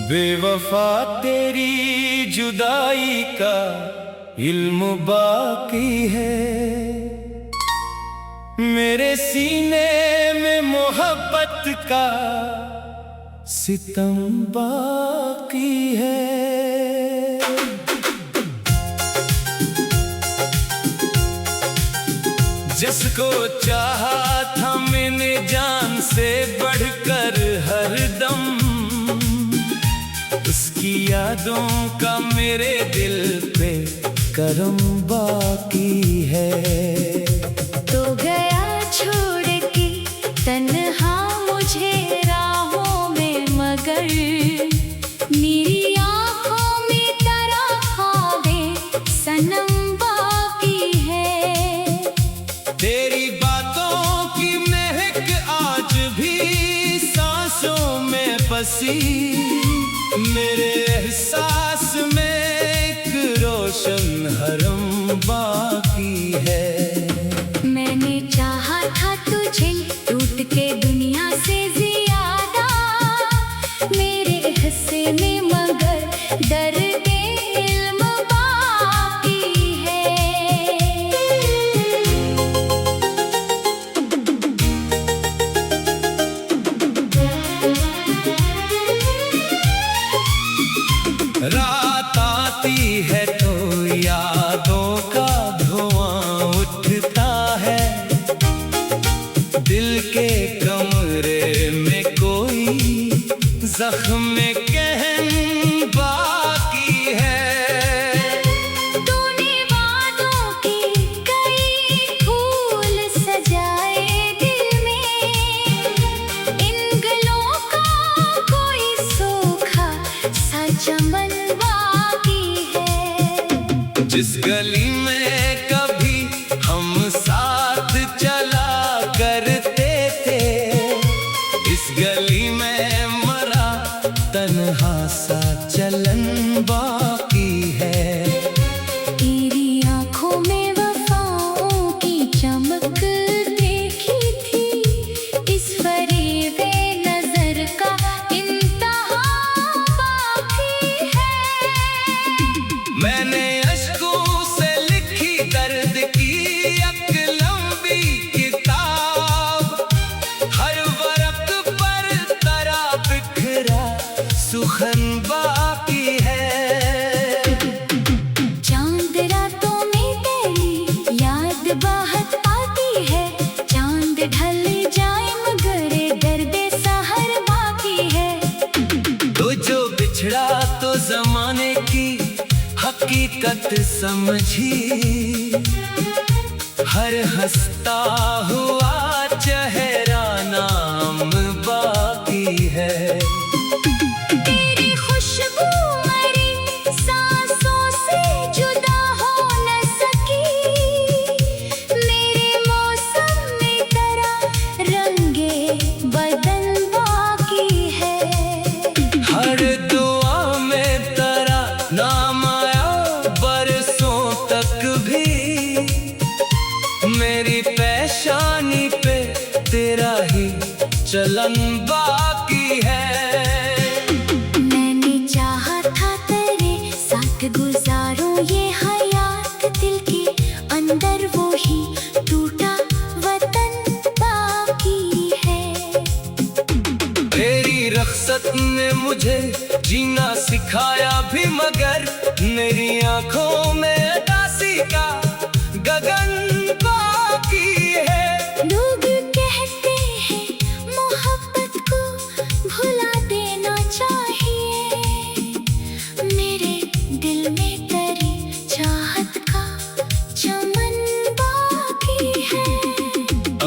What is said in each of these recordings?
बेवफा तेरी जुदाई का इल्म बाकी है, मेरे सीने में मोहब्बत का सितम बाकी है। जिसको चाहा था मैंने जान से बढ़कर हरदम, उसकी यादों का मेरे दिल पे करम बाकी है। तो गया छोड़ के तन्हा मुझे राहों में, मगर मेरी आँखों में तेरा ख्वाबे सनम बाकी है। तेरी बातों की महक आज भी सांसों में बसी, मेरे एहसास में एक रोशन हरम बाकी है। मैंने चाहा था तुझे टूट के दुनिया से ज्यादा, मेरे हिस्से में मगर दर्द इल्म बाकी है। रात आती है तो यादों का धुआं उठता है, दिल के कमरे में कोई जख्म कहन बाकी है। तूने वादों के कई फूल सजाए दिल में, इन गलों का कोई सूखा सा चमन बाकी है। जिस गली में कभी हम साथ चला करते थे, इस गली में मरा तन्हा सा चलन बाकी है। तेरी आँखों में वफाओं की चमक देखी थी, इस फरेबे नजर का इंतहा बाकी है। मैंने अश्कों से लिखी दर्द की एक लंबी किताब, हर वरक पर तरा बिखरा सुखन बाकी है। चांद रातों में तेरी याद बाहत आती है, चांद ढल जाए मगर दर्द सहर बाकी है। तो जो बिछड़ा तो जमाने की हकीकत समझी, हर हंसता हुआ चेहरा नाम बाकी है। तेरी खुशबू मरी सांसों से जुदा हो न सकी, मेरे मौसम में तेरा रंगे बदन बाकी है। हर दुआ में तेरा नाम आया बरसों तक भी, मेरी पेशानी पे तेरा ही चलन बाकी है। मैंने चाहा था तेरे साथ गुजारूं ये हयात, दिल के अंदर वो ही टूटा वतन बाकी है। तेरी रख्सत ने मुझे जीना सिखाया भी, मगर मेरी आंखों में अदासी का गगन बाकी है। लोग कहते हैं मोहब्बत को भुला देना चाहिए, मेरे दिल में तेरी चाहत का चमन बाकी है।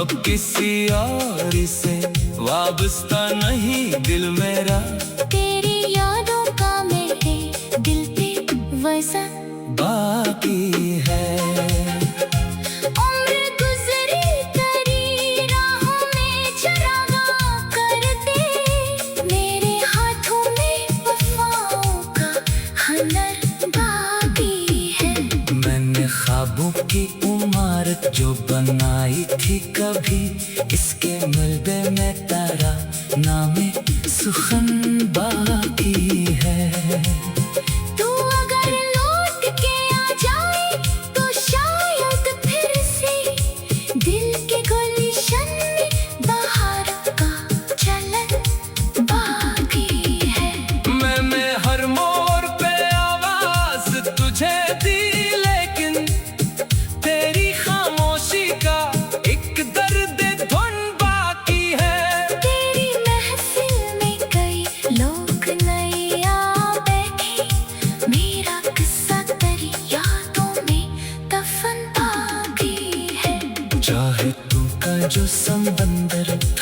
अब किसी और से वाबस्ता नहीं दिल मेरा, तेरी यादों का मेरे दिल पे वजन बाकी है। उम्र गुजरी तेरी राहों में चरागा करते, मेरे हाथों में वफाओं का हनर बाकी है। मैंने ख्वाबों की इमारत जो बनाई थी कभी, इसके मलबे में तेरा नाम सुखन बाकी है।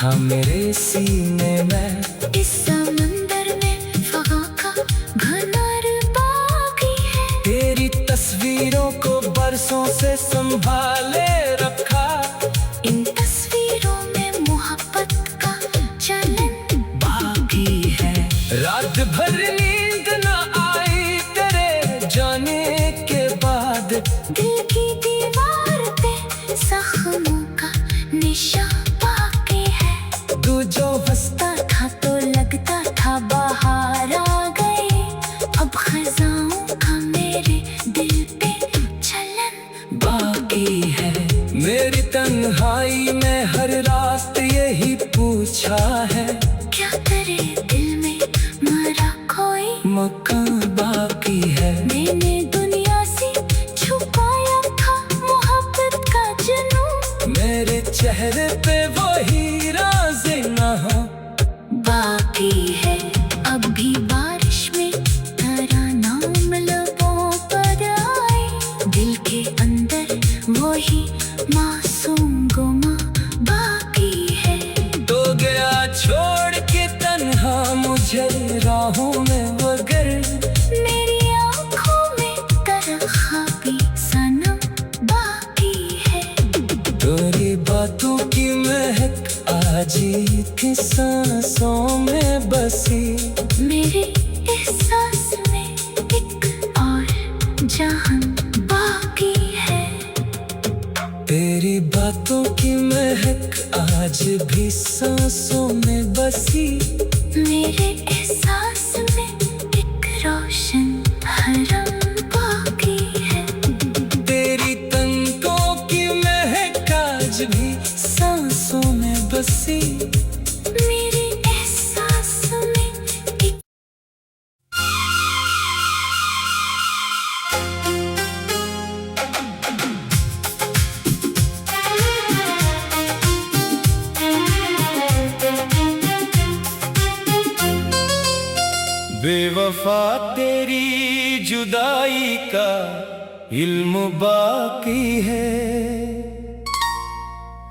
था मेरे सीने में। इस समंदर में वहाँ का भंडार बाकी है। तेरी तस्वीरों को बरसों से संभाले रखा। इन तस्वीरों में मोहब्बत का चलन बाकी है। रात भर नींद न आई तेरे जाने के बाद। दिल की दीवार पे जख्मों का निशान बाकी है। तू जो हंसता था तो लगता था बाहर आ गए। अब खजाओं का मेरे दिल पे चलन बाकी है। मेरी तन्हाई में हर रात यही पूछा है, क्या तेरे दिल में मरा कोई मकान बाकी है। मैंने दुनिया से छुपाया था मोहब्बत का जुनून। मेरे चेहरे पे वही राज़ नहा बाकी है। अब भी बारिश में तेरा नाम लबों पर आए। दिल के अंदर वही मासूम गुमा बाकी है। तो गया छोड़ के तन्हा मुझे राहों में मगर। मेरी आँखों में तरखा भी सनम बाकी है। तेरी बातों की महक आज की सांसों में बसी। मेरे एहसास में एक और जहान बाकी है। तेरी बातों की महक आज भी सांसों में बसी। मेरे एहसास में एक रोशन हरम बाकी है। तेरी तंकों की महक आज भी सांसों में बसी। मेरे एहसास में एक बेवफा तेरी जुदाई का इल्म बाकी है।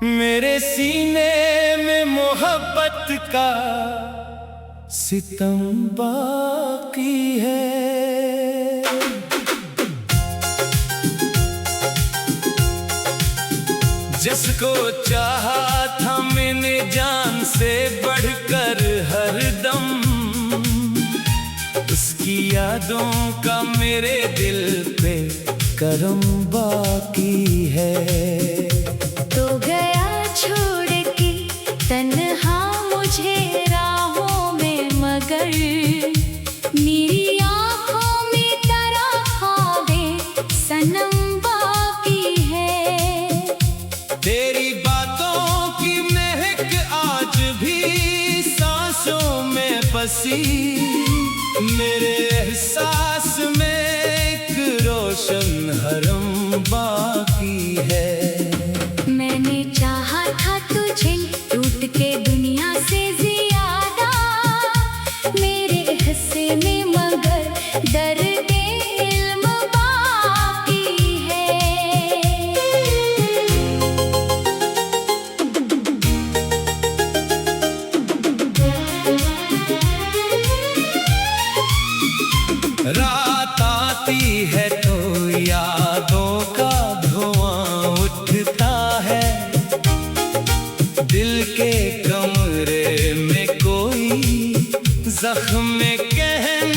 मेरे सीने में मोहब्बत का सितम बाकी है। जिसको चाहा था मैंने जान से बढ़कर हरदम, उसकी यादों का मेरे दिल पे करम बाकी है। तो गया छोड़ के तन्हा मुझे राहों में मगर। मेरी आँखों में तेरा ख्वाबे सनम बाकी है। तेरी बातों की महक आज भी सांसों में बसी। मेरे एहसास में एक रोशन हरम बाकी है। मैंने चाहा था तुझे टूट के दुनिया से ज्यादा। मेरे हिस्से में मगर दर्द इल्म बाकी है। रात आती है तो यादों का धुआं उठता है। दिल के कमरे में कोई जख्म कहन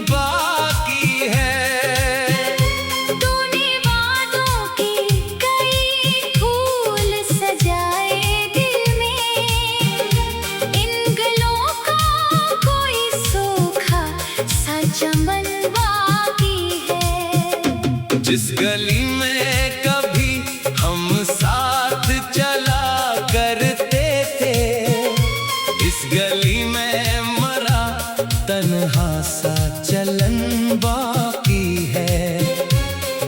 बाकी है। तूने वादों के कई फूल सजाए दिल में। इन गलों का कोई सूखा सा चमन बाकी है। जिस गली में कभी हम साथ चला करते थे, इस गली में मरा तन्हा सा चलन बाकी है।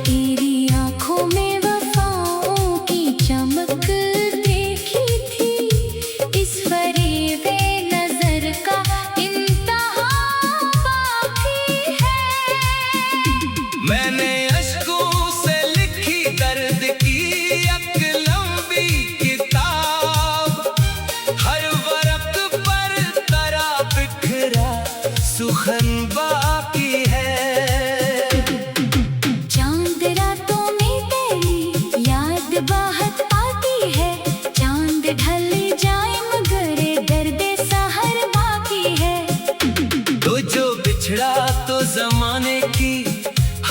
तेरी आँखों में वफाओं की चमक देखी थी। इस फरेबे नजर का इंतहा बाकी है। मैंने अश्कों से लिखी दर्द की एक लंबी किताब। हर बाकी है। चांद रातों में तेरी याद बहुत आती है, चांद ढल जाए मगर दर्द सहर बाकी है। तो जो बिछड़ा तो जमाने की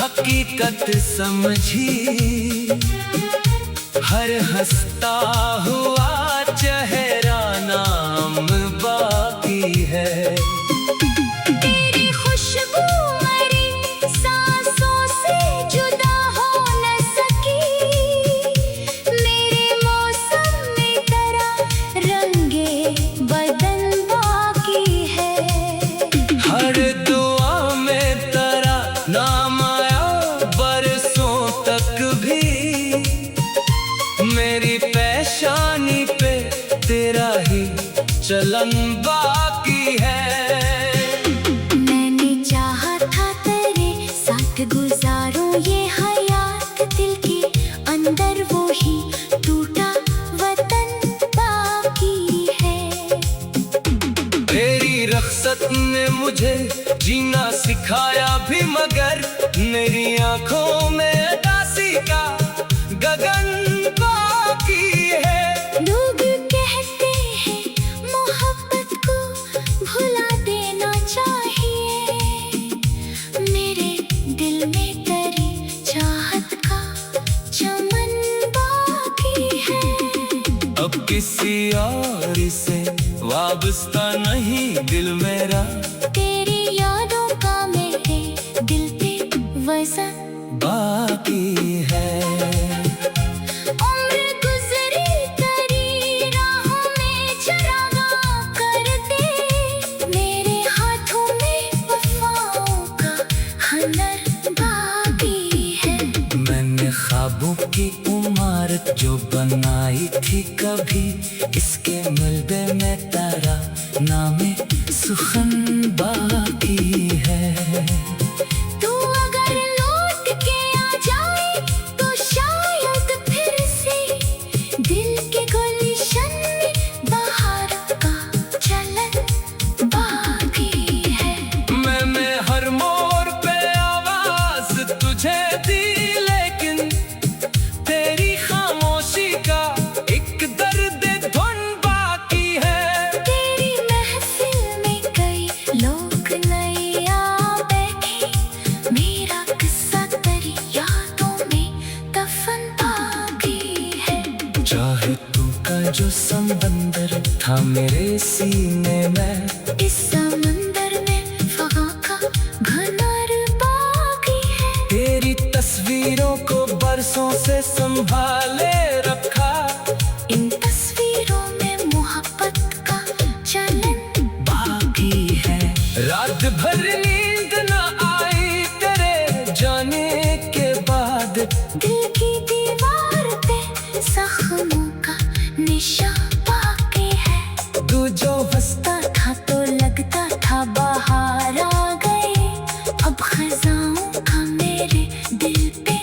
हकीकत समझी, हर हंसता हुआ चेहरा नाम बाकी है। तेरी खुशबू मेरी सांसों से जुदा हो न सकी, मेरे मौसम में तेरा रंगे बदन बाकी है। हर दुआ में तेरा नाम आया बरसों तक भी, मेरी पेशानी पे तेरा ही चलन बाकी है। मैंने चाहा था तेरे साथ गुजारूं ये हयात, दिल के अंदर वो ही टूटा वतन बाकी है। तेरी रख्सत ने मुझे जीना सिखाया भी, मगर मेरी आंखों में उदासी का गगन बाकी है। लोग कहते हैं मोहब्बत को भुला देना चाहिए, मेरे दिल में तेरी चाहत का चमन बाकी है। अब किसी और से वाबस्ता नहीं दिल मेरा, तेरी यादों का मेरे दिल पे वजन बाकी है। उम्र गुजरी तेरी राहों में चरागा कर दे, मेरे हाथों में वफाओं का हुनर बाकी है। मैंने ख्वाबों की इमारत जो बनाई थी कभी, इसके मलबे में तेरा नाम सुखन बाकी है। तू अगर लौट के आ जाए तो शायद फिर से दिल के गुलशन में बहार का चलन बाकी है। मैंने हर मोड़ पे आवाज तुझे दी, लेकिन तेरी खामोशी का एक दर्द धुन बाकी है। तेरी महफिल में कई लोग नए आ बैठे, मेरा किस्सा तेरी यादों में दफन बाकी है। चाहे तू का जो समंदर था मेरे सीने में, इस समंदर में फगा का घनर बाकी है। तेरी तस्वीरों को बरसों से संभाले रखा, इन तस्वीरों में मोहब्बत का चलन बाकी है। रात भर नींद न आई तेरे जाने के बाद, दिल की दीवार पे जख्मों का निशान बाकी है। तू जो हंसता था तो लगता था बाहर आ गए, अब खजाओं का मेरे दिल पे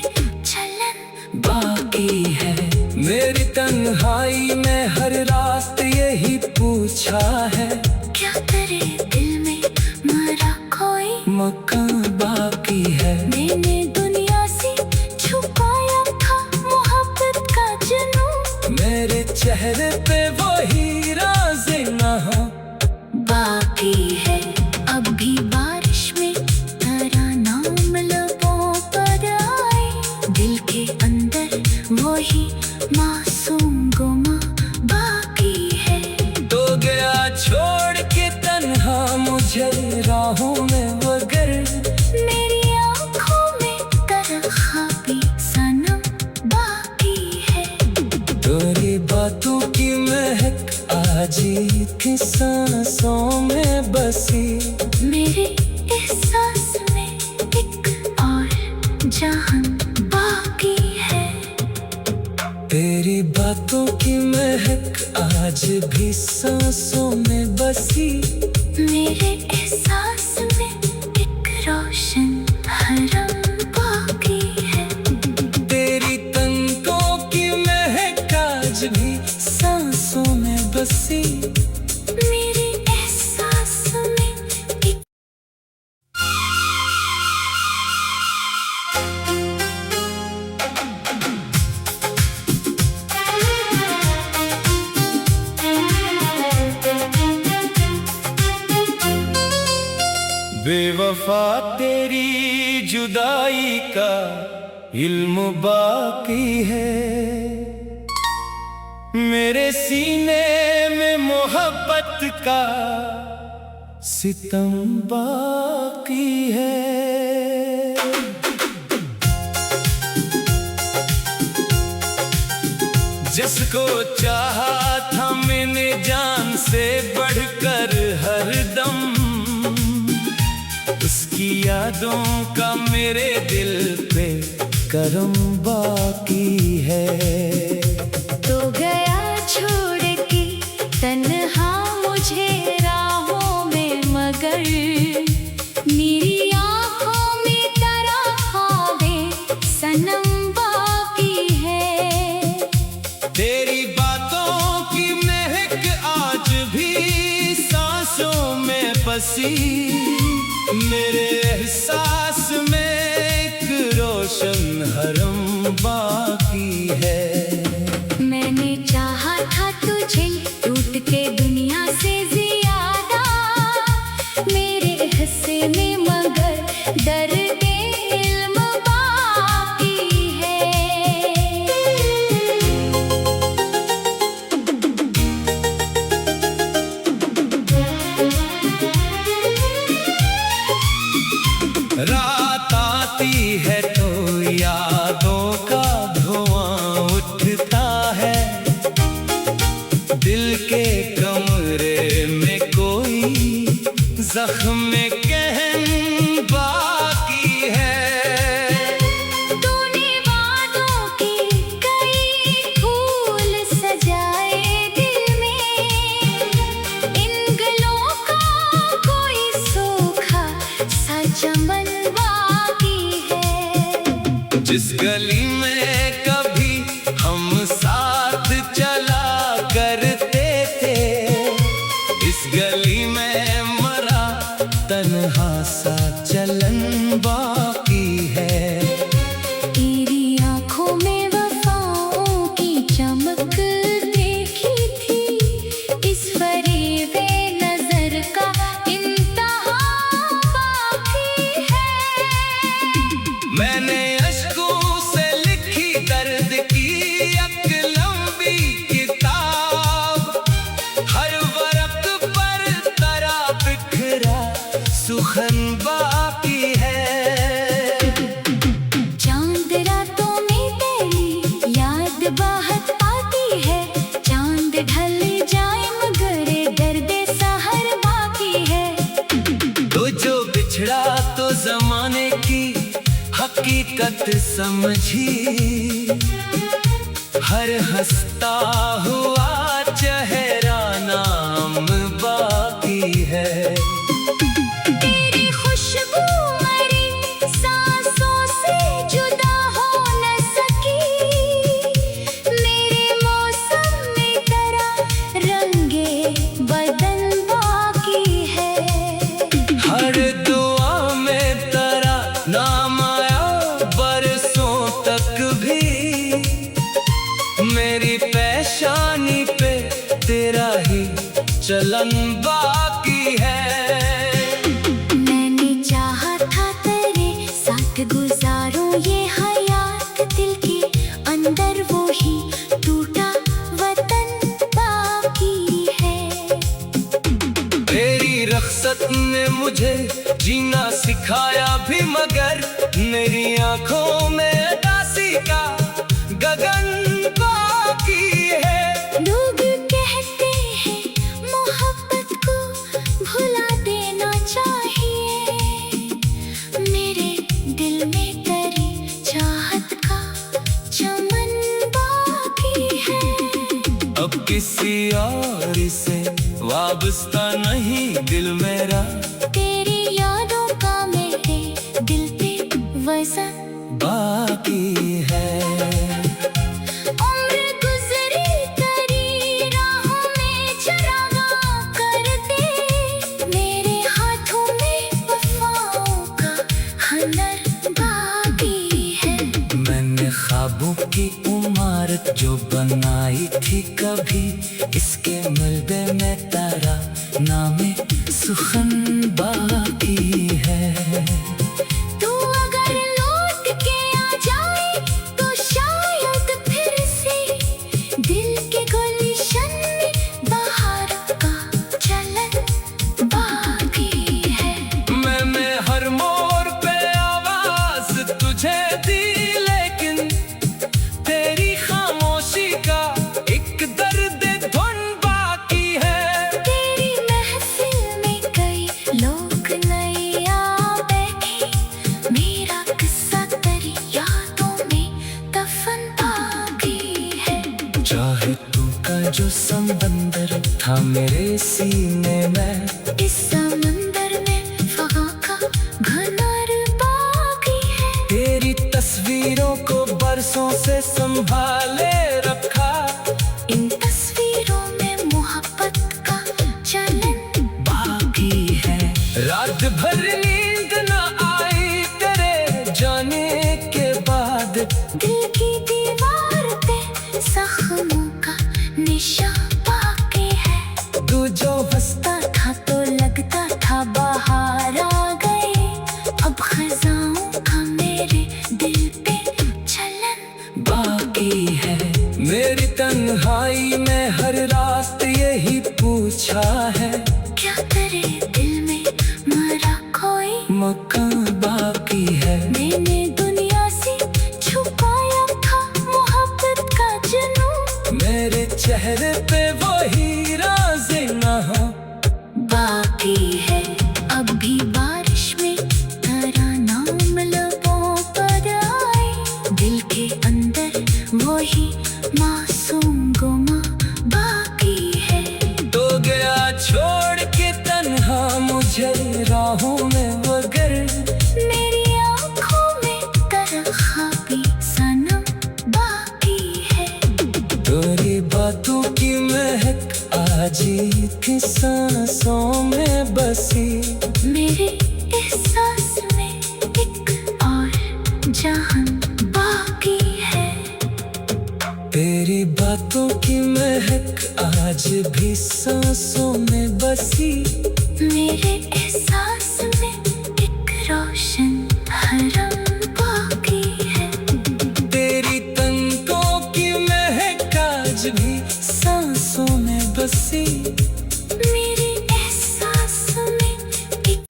चलन बाकी है। मेरी तन्हाई में हर रात यही पूछा है, क्या तेरे दिल में मरा कोई मकान बाकी है। मैंने दुनिया से छुपाया था मोहब्बत का जुनून, मेरे चेहरे पे वही राज़ ना हो बाकी है। अब भी बारिश में तेरा नाम लबों पर आए, दिल के अंदर वही मासूम गुमा बाकी है। तो गया छोड़ के तन्हा मुझे राहों में, मगर मेरी आँखों में तेरा ख्वाबी सनम बाकी है। तेरी बातों की महक आज की सांसों में बसी, मेरे एहसास में एक और जहान बाकी है। तेरी बातों की महक आज भी सांसों में बसी, मेरे एहसास में एक रोशन हरम बाकी है। तेरी तंकों की महक आज भी सांसों में बसी, मेरे एहसास में एक बेवफा तेरी जुदाई का इल्म बाकी है, मेरे सीने में मोहब्बत का सितम बाकी है। जिसको चाहा था मैंने जान से बढ़कर हरदम, उसकी यादों का मेरे दिल पे करम बाकी है। तो गया छोड़ के तन्हा मुझे राहों में, मगर मेरी आँखों में तेरा ख्वाबे सनम बाकी है। तेरी बातों की महक आज भी सांसों में बसी, मेरे एहसास में एक रोशन हरम बाकी है। मैंने चाहा था तुझे टूट के दुनिया से ज्यादा, मेरे हिस्से में मगर दर्द इल्म बाकी है। रात आती है तो यादों का धुआं उठता है, दिल के कमरे में कोई जख्म कहन बाकी है। तूने वादों के कई फूल सजाए दिल में, इन गलों का कोई सूखा सा चमन बाकी है। जिस गली में कभी हम साथ चला करते थे, इस गली में मरा तन्हा सा चलन बाकी है। तेरी आँखों में वफाओं की चमक देखी थी, इस फरेबे नजर का इंतहा बाकी है। मैंने अश्कों से लिखी दर्द की एक लंबी किताब, हर वरक पर तेरा बिखरा सुखन बाकी है। चांद रातों में तेरी याद बहुत आती है, चांद ढल जाए मगर दर्द सहर बाकी है। तो जो बिछड़ा तो जमाने की हकीकत समझी, हर हंसता हुआ चेहरा नाम बाकी है। तेरी खुशबू मरी सांसों से जुदा हो न सकी, मेरे मौसम में तेरा रंगे बदन बाकी है। हर दुआ में तेरा नाम आया बरसों तक भी, मेरी पेशानी पे तेरा ही चलन बाकी है। मैंने चाहा था तेरे साथ गुजारूं ये हयात, दिल के अंदर वो ही टूटा वतन बाकी है। तेरी रख्सत ने मुझे जीना सिखाया भी, मगर मेरी आंखों में उदासी का गगन बाकी है। लोग कहते हैं मोहब्बत को भुला देना चाहिए, मेरे दिल में तेरी चाहत का चमन बाकी है। अब किसी और से वाबस्ता नहीं दिल मेरा, तेरी यादों का मेरे दिल पे वजन बाकी है। उम्र गुजरी तेरी राहों में चरागा कर दे, मेरे हाथों में वफाओं का हनर बाकी है। मैंने ख्वाबों की इमारत जो बनाई थी कभी, इसके मलबे में तेरा नाम सुखन बाकी था मेरे सीने में। इस समंदर में वफा का भंडार बाकी है। तेरी तस्वीरों को बरसों से संभाले रखा। इन तस्वीरों में मोहब्बत का चलन बाकी है। रात भर नींद न आई तेरे जाने के बाद। दिल की दीवार पे जख्मों का निशान बाकी है। तू जो हंसता था तो लगता था बाहर आ गई। अब खजाओं का मेरे दिल पे चलन बाकी है। मेरी तन्हाई में हर रात यही पूछा है। क्या तेरे दिल में मरा कोई मकान बाकी है। मैंने दुनिया से छुपाया था मोहब्बत का जुनून। मेरे चेहरे पे वही राज़े नहा बाकी है। अब भी बारिश में तेरा नाम लबों पर आए। दिल के अंदर वही मासूम गुमा बाकी है। तो गया छोड़ के तन्हा मुझे राहों में मगर। मेरी आँखों में तरख्वाबी सनम बाकी है। तेरी बातों की महक आज थी सांसों में बसी। मेरे एहसास में एक और जहान बाकी है। तेरी बातों की महक आज भी सांसों में बसी। मेरे एहसास में एक रोशन हरम बाकी है। तेरी तंतों की महक आज भी सांसों में बसी। मेरे एहसास में एक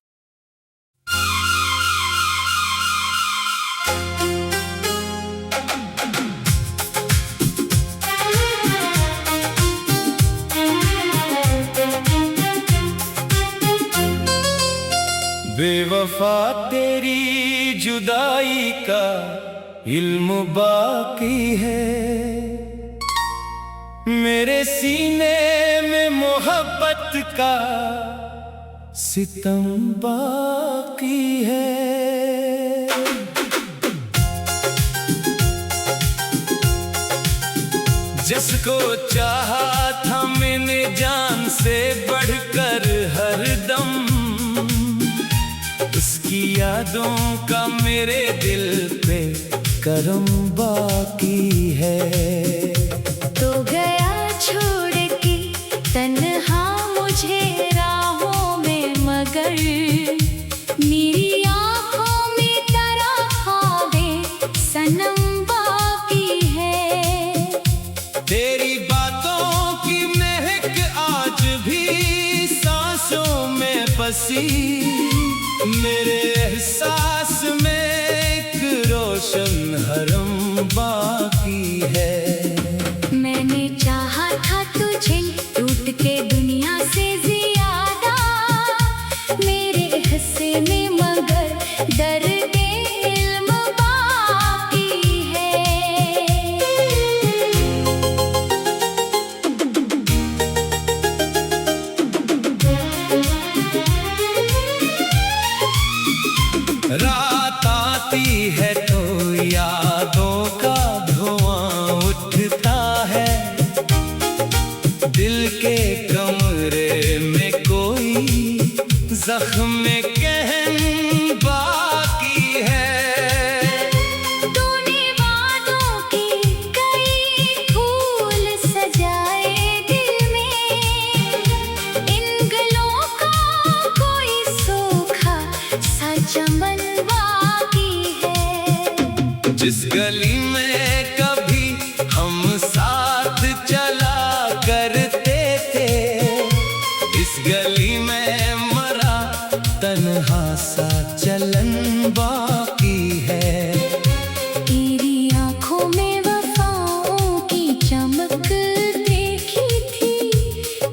बेवफा तेरी जुदाई का इल्म बाकी है। मेरे सीने में मोहब्बत का सितम बाकी है। जिसको चाहा था मैंने जान से बढ़कर हरदम। उसकी यादों का मेरे दिल पे करम बाकी है। तो गया छोड़ के तन्हा मुझे राहों में मगर। मेरी आँखों में तरख्वाबे सनम बाकी है। तेरी बातों की महक आज भी सांसों में बसी। मेरे एहसास में एक रोशन हरम बाकी है। मैंने चाहा था तुझे टूट के दुनिया से ज्यादा। मेरे हिस्से में मगर दर्द इल्म बाकी है। रात आती है तो यादों का धुआं उठता है। दिल के कमरे में कोई जख्म कहन बाकी है। तूने वादों के कई फूल सजाए दिल में। इन गलों का कोई सूखा सा चमन बाकी है। जिस गली में कभी हम साथ चला करते थे। इस गली में मरा तन्हा सा चलन बाकी है। तेरी आँखों में वफाओं की चमक देखी थी।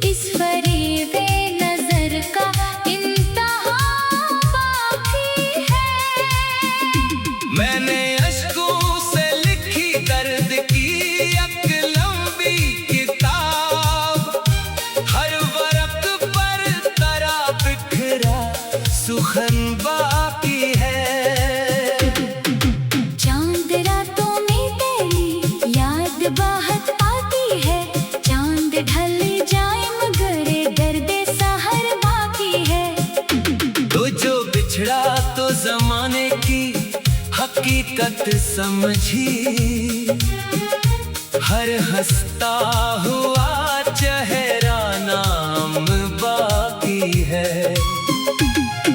इस फरेबे नजर का इंतहा बाकी है। मैंने अश्कों से लिखी दर्द की एक लंबी किताब। हर हकीकत समझी, हर हंसता हुआ चेहरा नाम बाकी है।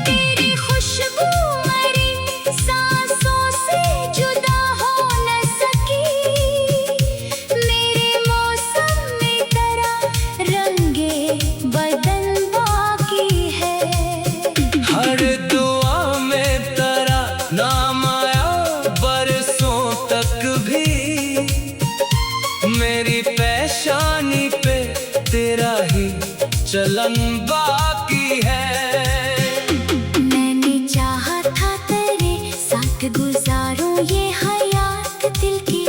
तेरी खुशबू मरी सांसों से जुदा हो न सकी, मेरे मौसम में तेरा रंगे बदन बाकी है। हर दुआ में तेरा नाम आया बरसों तक भी, मेरी पेशानी पे तेरा ही चलन बाकी है। मैंने चाहा था तेरे साथ गुजारूं ये हयात, दिल के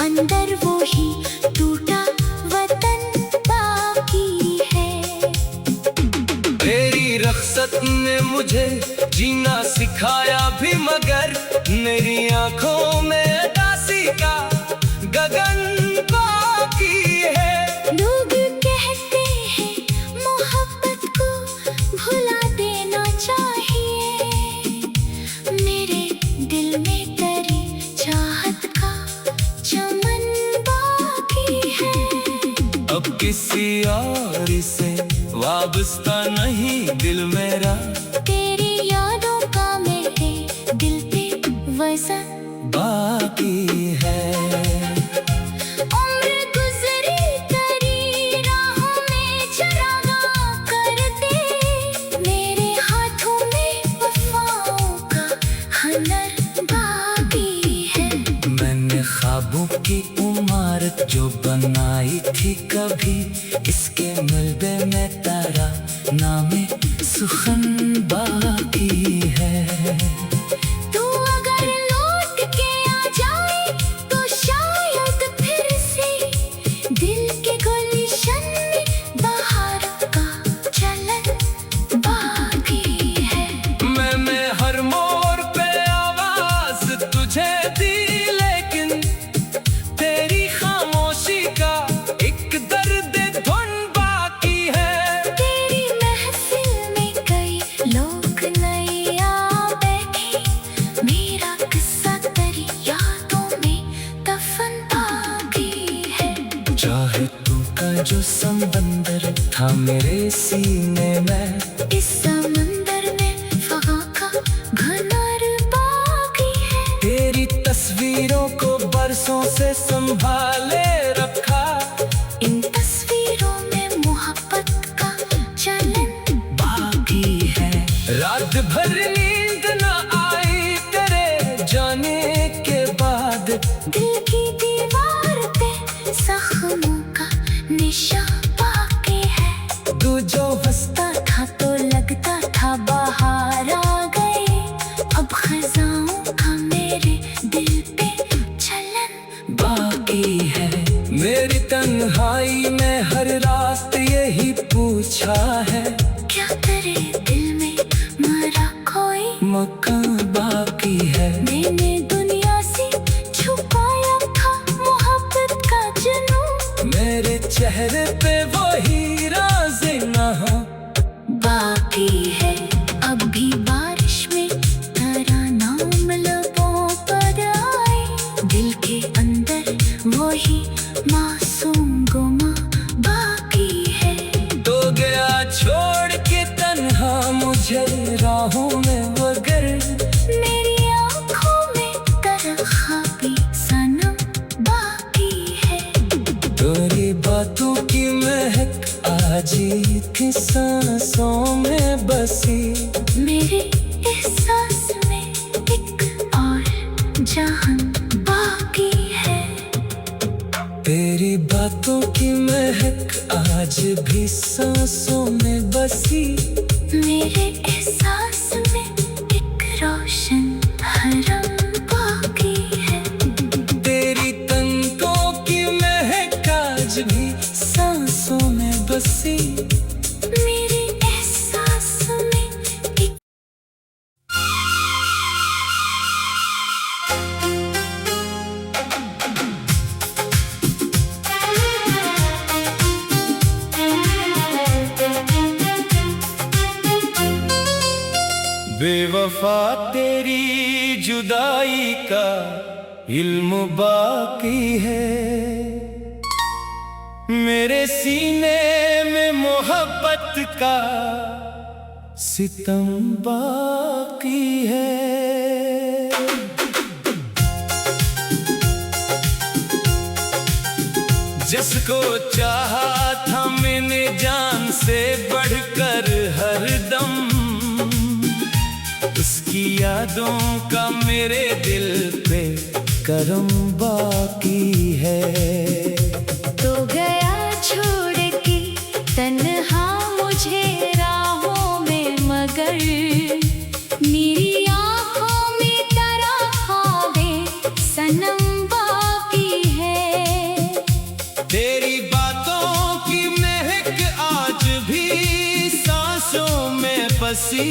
अंदर वो ही टूटा वतन बाकी है। तेरी रख्सत ने मुझे जीना सिखाया भी, मगर मेरी आंखों में उदासी का गगन बाकी है। लोग कहते हैं मोहब्बत को भुला देना चाहिए, मेरे दिल में तेरी चाहत का चमन बाकी है। अब किसी और से वाबस्ता नहीं दिल मेरा, तेरी यादों का मेरे दिल पे वजन बाकी है। उम्र गुजरी तेरी राहों में चरागा करते, मेरे हाथों में वफाओं का हुनर बाकी है। मैंने ख्वाबों की इमारत जो बनाई थी कभी, इसके मलबे में तेरा नामे सुखन बाकी है। तू अगर लौट के आ जाए तो शायद फिर से दिल के गुलशन में बहार का चलन बाकी है। मैंने हर मोड़ पे आवाज तुझे दी, लेकिन तेरी खामोशी का एक दर्द धुन बाकी है। तेरी महफिल में कई लोग नए आ बैठे, मेरा किस्सा तेरी यादों में दफन बाकी है। चाहे तू का जो समंदर था मेरे सीने में, इस समंदर में फगा का घनर बाकी है। तेरी तस्वीरों को बरसों से संभाले रखा, इन तस्वीरों में मोहब्बत का चलन बाकी है। रात भर नींद न आई तेरे जाने के बाद, दिल की दीवार पे जख्मों का निशान बाकी है। तू जो हंसता था तो लगता था बाहर आ गए, अब खजाओं का मेरे दिल पे चलन बाकी है। मेरी तन्हाई में हर रात यही पूछा है, क्या तेरे दिल में मरा कोई मकान बाकी है। मैंने दुनिया से छुपाया था मोहब्बत का जुनून, मेरे चेहरे पे वही राज़ नहा बाकी है। अब भी बारिश में तेरा नाम लबों पर आए, दिल के अंदर वही मासूम गुमा बाकी है। तो गया छोड़ के तन्हा मुझे राहों में, मगर मेरी आँखों में तरखाबी सनम बाकी है। तेरी बातों की महक आजी थी सांसों में बसी, मेरे एहसास में एक और जहान बाकी है। तेरी बातों की महक आज भी सांसों में बसी, मेरे एहसास में एक रोशन हरम बाकी है। तेरी तंतों की महक आज भी सांसों में बसी, मेरे एहसास में एक वफा तेरी जुदाई का इल्म बाकी है, मेरे सीने में मोहब्बत का सितम बाकी है। जिसको चाहा था मैंने जान से बढ़कर हरदम, उसकी यादों का मेरे दिल पे करम बाकी है। तो गया छोड़ के तन्हा मुझे राहों में, मगर मेरी आँखों में तेरा ख्वाबे सनम बाकी है। तेरी बातों की महक आज भी सांसों में बसी,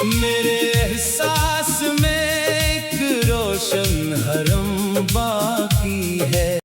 मेरे एहसास में एक रोशन हरम बाकी है।